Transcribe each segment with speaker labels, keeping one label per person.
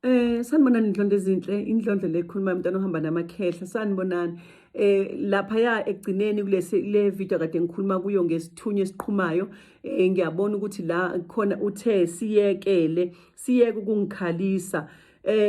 Speaker 1: Sanibonani indlondlo ezinhle, indlondlo le ekhuluma umntwana ohamba namakhehla, sanibonani. Laphaya ekugcineni kule video kade ngikhuluma kuyo ngesithunywa esiqhumayo, ngiyabona ukuthi la khona uthe siyeke ukungikhalisa.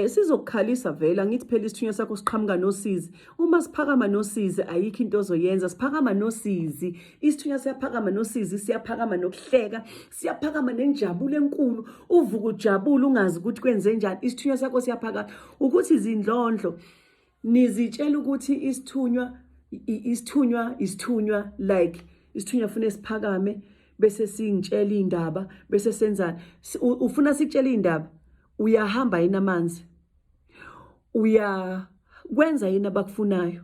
Speaker 1: Sizokukhalisa vele, angithi phela isithunywa sakho siqhamuka nosizi. Uma siphakama nosizi ayikho into ozoyenza, siphakama nosizi. Isithunywa siyaphakama nosizi, siyaphakama nokuhleka, siyaphakama nenjabulo enkulu. Uvuka ujabule ungazi ukuthi kwenze njani. Isithunywa sakho siyaphakama. Ukuthi izindlondlo nizitshela ukuthi isithunywa like isithunywa fune siphakame bese singitshela indaba bese senzani. Ufuna sikutshela indaba, uyahamba yini amanzi, uyakwenza yini abakufunayo,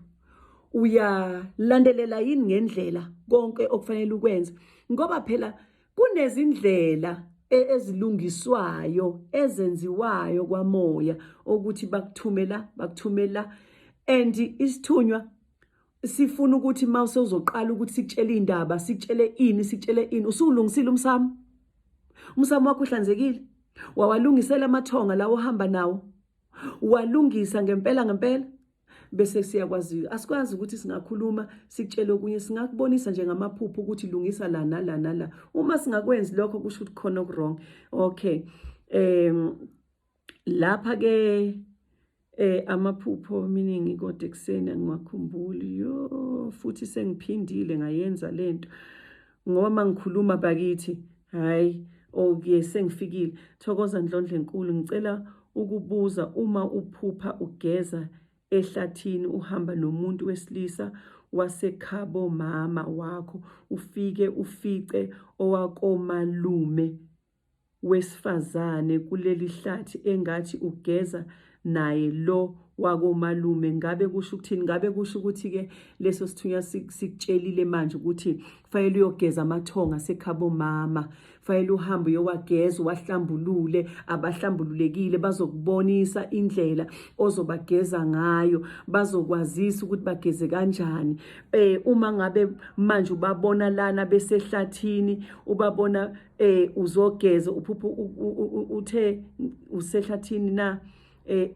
Speaker 1: uyalandelela yini ngendlela konke okufanele ukwenze, ngoba phela kunezindlela ezilungiswayo ezenziwayo kwamoya ukuthi bakuthumela and isithunywa sifuna ukuthi mawuse uzoqala ukuthi sikutshele indaba, sikutshele ini. Usulungisile umsamo wakho uhlanzekile? Wawalungisela amathonga lawo ohamba nawo? Walungisa ngempela? Bese siyakwazi, asikwazi ukuthi singakhuluma sikutshele okunye, singakubonisa nje ngamaphupho ukuthi lungisa la nala. Uma singakwenzi lokho kusho ukuthi khona okurong. Okay. Lapha ke amaphupho meaning kodwa ekseni angikhumbuli futhi sengiphindile ngayenza lento ngoba mangikhuluma bakithi hayi okay sengifikile. Thokoza Ndlondlo enkulu, ngicela ukubuza, uma uphupha ugeza ehlathini uhamba nomuntu wesilisa wasekhabo mama wakho, ufike ufice owakomalume wesifazane kuleli hlathi engathi ugeza naye lo wakomalume, ngabe kusho ukuthini? Ngabe kusho ukuthi ke leso sithunywa sikutshelile manje ukuthi kufanele uyogeza amathonga sekhabo mama, kufanele uhambe uyowageza wahlambulule abahlambululekile, bazokubonisa indlela ozobageza ngayo, bazokwazisa ukuthi bageze kanjani. Uma ngabe manje ubabona lana besehlathini, ubabona uzogeza uphupho uthe usehlathini na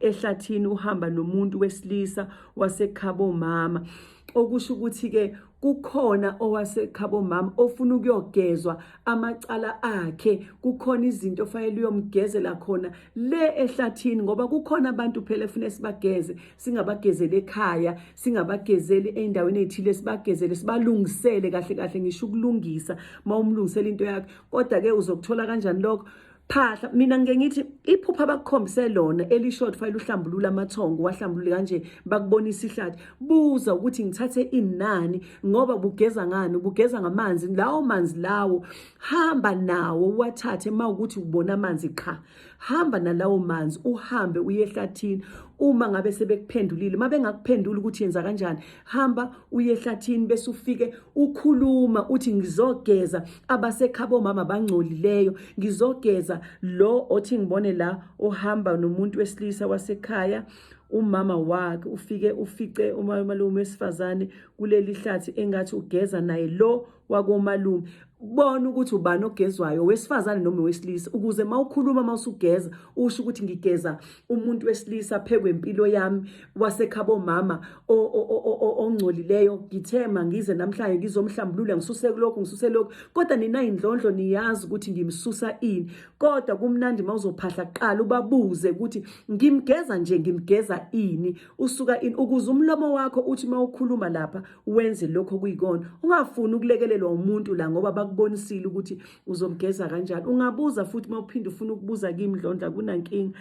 Speaker 1: ehlathini uhamba nomuntu wesilisa wasekhabo mama, okusho ukuthi ke kukhona owasekhabo mama ofuna ukuyogezwa amacala akhe, kukhona izinto ofanele uyomgezela khona le ehlathini, ngoba kukhona abantu phela efuna sibageze, singabagezele ekhaya, singabagezeli endaweni ezithile, sibagezele sibalungisele kahle ngisho ukulungisa mawumlungisela into yakhe. Kodwa ke uzokuthola kanjani lokho? Phahla, mina ngeke ngithi iphupha bakukhombise lona elishort file uhlambulula amathongo, wahlambulule kanje bakubonisa ihlathi. Buza ukuthi ngithathe inani ngoba bugeza ngani, bugeza ngamanzi, lawo manzi lawo hamba nawo wathathe mawukuthi ubona amanzi qha. Hamba nalawo manzi uhambe uye ehlathini. Uma ngabe sebekuphendulile, mabe ngakuphendula ukuthi yenza kanjani, hamba uye ehlathini bese ufike ukhuluma uthi ngizogeza abasekhabo mama bangcolileyo, ngizogeza lo othi ngibone la ohamba nomuntu wesilisa wasekhaya umama wakhe, ufike ufice umalume wesifazane kuleli hlathi engathi ugeza naye lo wakomalume. Bona ukuthi ubani ogezwayo, wesifazane noma wesilisa, ukuze mawukhuluma mawusugeza usho ukuthi ngigeza umuntu wesilisa phekwe impilo yami wasekhabo mama ongcolileyo, ngithema ngize namhlanje ngizomhlambulula, ngisuse lokho. Kodwa nina indlondlo niyazi ukuthi ngimsusa ini, kodwa kumnandi mawuzophahla kuqala ubabuze ukuthi ngimgeza ini, usuka ini, ukuze umlomo wakho uthi mawukhuluma lapha wenze lokho kuyikona. Ungafuni ukulekelelwa umuntu la ngoba bakubonisile ukuthi uzomgeza kanjani. Ungabuza futhi mawuphinda ufuna ukubuza kimi Ndlondlo, akunankinga.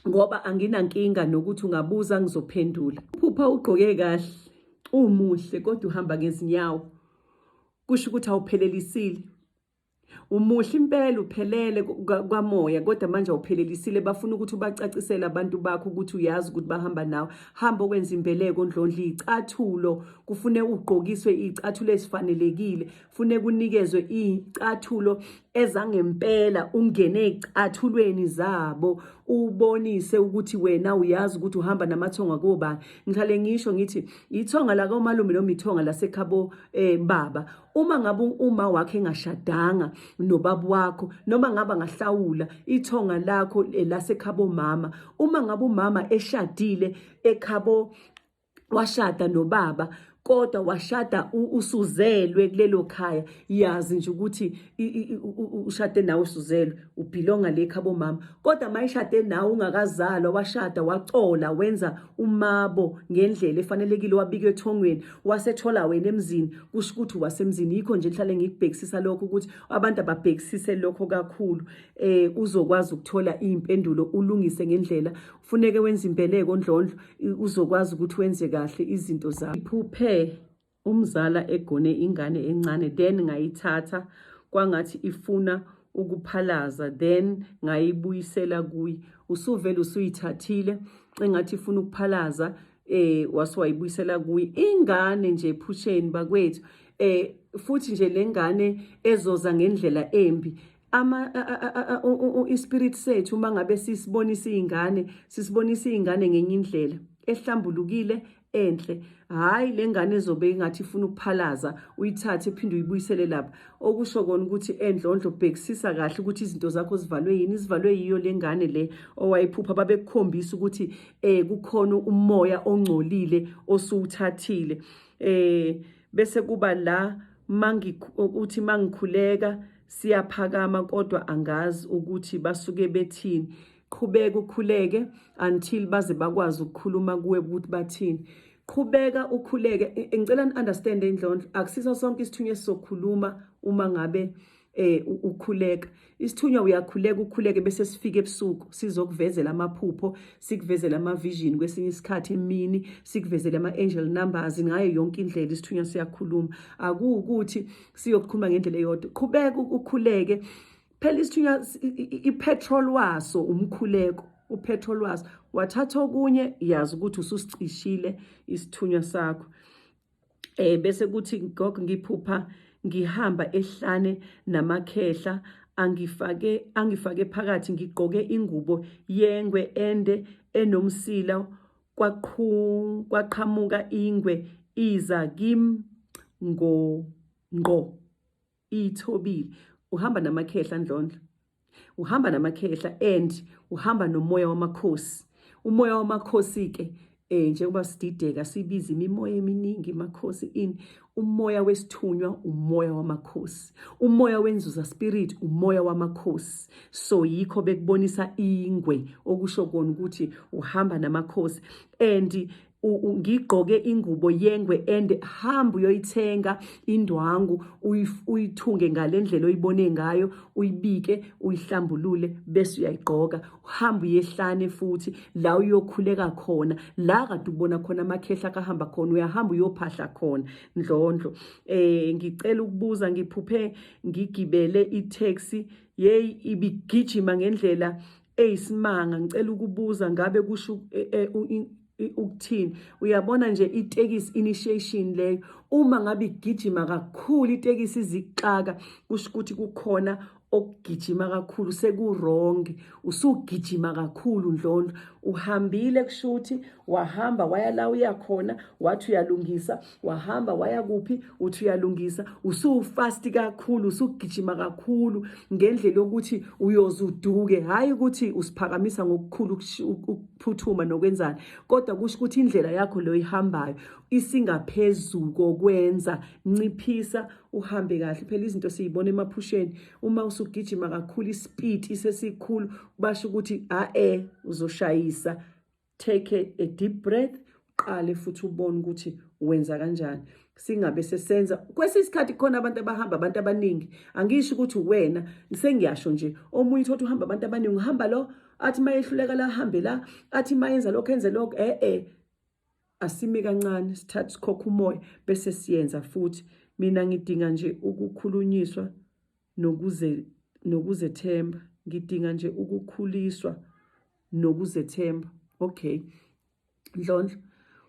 Speaker 1: Ngoba anginankinga nokuthi ungabuza ngizophendula. Uphupha ugqoke kahle, umuhle kodwa uhamba ngezinyawo, kusho ukuthi awuphelelisile. Umuhle impela, uphelele kwamoya, kodwa manje awuphelelisile. Bafuna ukuthi ubacacisele abantu bakho ukuthi uyazi ukuthi bahamba nawe. Hamba okwenza imbeleko Ndlondlo, icathulo kufune ugqokiswe icathulo esifanelekile, fune kunikezwe icathulo ezangempela ungene ezicathulweni zabo ubonise ukuthi wena uyazi ukuthi uhamba namathonga kobani. Ngihlale ngisho ngithi ithonga la komalume noma ithonga lasekhabo baba. Uma ngabe uma wakhe engashadanga nobaba wakho noma ngaba ngahlawula ithonga lakho lasekhabo mama, uma ngabe umama eshadile ekhabo washada nobaba kodwa washada usuzelwe kulelo khaya, yazi nje ukuthi ushade nawe usuzelwe ubhilonga lekhabo mama. Kodwa mayishade nawe ungakazalwa washada wacola wenza umabo ngendlela efanelekile wabika ethongweni wasethola wena emzini, kusho ukuthi wasemzini. Yikho nje nihlale ngikubhekisisa lokho ukuthi abantu ababhekisise lokho kakhulu. Uzokwazi ukuthola impendulo ulungise ngendlela. Kufuneke wenze impeleko ndlondlo uzokwazi ukuthi wenze kahle izinto zakho. Iphuphe umzala egone ingane encane, then ngayithatha kwangathi ifuna ukuphalaza, then ngayibuyisela kuyi. Usuvele usuyithathile engathi ifuna ukuphalaza, wayibuyisela kuyi. Ingane nje ephusheni bakwethu, futhi nje lengane ezoza ngendlela embi. Ispirit sethu mangabe sisibonisa iy'ngane ngenye indlela ehlambulukile enhle, hayi lengane ezobe ingathi ifuna ukuphalaza uyithathe phinde uyibuyisele lapha. Okusho kona ukuthi endlondlo bhekisisa kahle ukuthi izinto zakho zivalwe yini. Zivalwe yiyo lengane le owayiphupha, babekukhombisa ukuthi kukhona umoya ongcolile osuwuthathile. Bese kuba la ukuthi mangikhuleka siyaphakama kodwa angazi ukuthi basuke bethini. Qhubeka ukhuleke until baze bakwazi ukukhuluma kuwe ukuthi bathini. Qhubeka ukhuleke. Ngicela ni-understand endlondlo, akusiso sonke isithunywa esizokhuluma uma ngabe ukhuleka. Isithunywa uyakhuleka ukhuleke bese sifike ebusuku sizokuvezela amaphupho, sikuvezela ama-vision, kwesinye isikhathi emini sikuvezela ama-angel numbers. Ngayo yonke indlela isithunywa siyakhuluma, akuwukuthi siyokukhuluma ngendlela eyodwa. Qhubeka ukhuleke. Phela isithunywa ipetrol waso umkhuleko, upetrol waso. Wathatha okunye yazi ukuthi ususicishile isithunywa sakho. Bese kuthi gogo ngiphupha ngihamba ehlane namakhehla, angifake phakathi, ngigqoke ingubo yengwe ende enomsila, kwaqhamuka ingwe iza kimi ngqo ithobile. Uhamba namakhehla ndlondlo, uhamba namakhehla and uhamba nomoya wamakhosi. Umoya wamakhosi-ke njengoba sidideka sibiza imimoya eminingi makhosi ini, umoya wesithunywa umoya wamakhosi, umoya wenzuza spirit umoya wamakhosi. So yikho bekubonisa ingwe, okusho kona ukuthi uhamba namakhosi. And ngigqoke ingubo yengwe and hamba uyoyithenga indwangu uyithunge ngale ndlela oyibone ngayo, uyibike uyihlambulule bese uyayigqoka. Uhamba uyehlane futhi la uyokhuleka khona, la kade ubona khona amakhehla kahamba khona, uyahamba uyophahla khona ndlondlo. Ngicela ukubuza, ngiphuphe ngigibele itaxi ibigijima ngendlela eyisimanga. Ngicela ukubuza ngabe kusho ukuthini? Uyabona nje itekisi initiation leyo, uma ngabe igijima kakhulu itekisi izixaka, kusho ukuthi kukhona okugijima kakhulu, sekurongi, usugijima kakhulu ndlondlo. Uhambile kushuthi wahamba waya la uyakhona wathi uyalungisa, wahamba waya kuphi uthi uyalungisa, usufast kakhulu, usugijima kakhulu ngendlela yokuthi uyozuduke, hayi ukuthi usiphakamisa ngokukhulu ukuphuthuma nokwenzani, kodwa kusho ukuthi indlela yakho lo ihambayo isingaphezulu kokwenza. Nciphisa uhambe kahle. Phela izinto siyibona emaphusheni, uma usugijima kakhulu ispeed isesikhulu basho ukuthi uzoshayisa. Take a deep breath, uqale futhi ubone ukuthi wenza kanjani. Singabe sesenza kwesinye isikhathi khona abantu abahamba abantu abaningi, angisho ukuthi wena, sengiyasho nje omunye uthi uhamba abantu abaningi, uhamba lo athi mayehluleka la hambe la, athi mayenza lokho enze lokho. Asime kancane, sithathe sikhokha umoya bese siyenza futhi. Mina ngidinga nje ukukhulunyiswa nokuzethemba. Ngidinga nje ukukhuliswa nokuzethemba. Okay ndlondlo,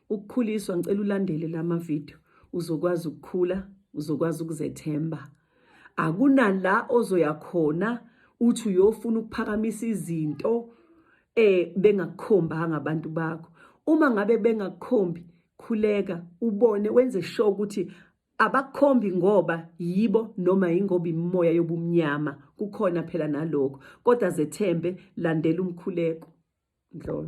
Speaker 1: ukukhuliswa ngicela ulandele lama video, uzokwazi ukukhula, uzokwazi ukuzethemba. akunala ozoya khona uthi uyofuna ukuphakamisa izinto bengakukhombanga abantu bakho. Uma ngabe bengakukhombi, khuleka ubone, wenze sure ukuthi abakukhombi ngoba yibo noma ingoba imimoya yobumnyama. Kukhona phela nalokho, kodwa zethembe, landela umkhuleko. Ndlolo.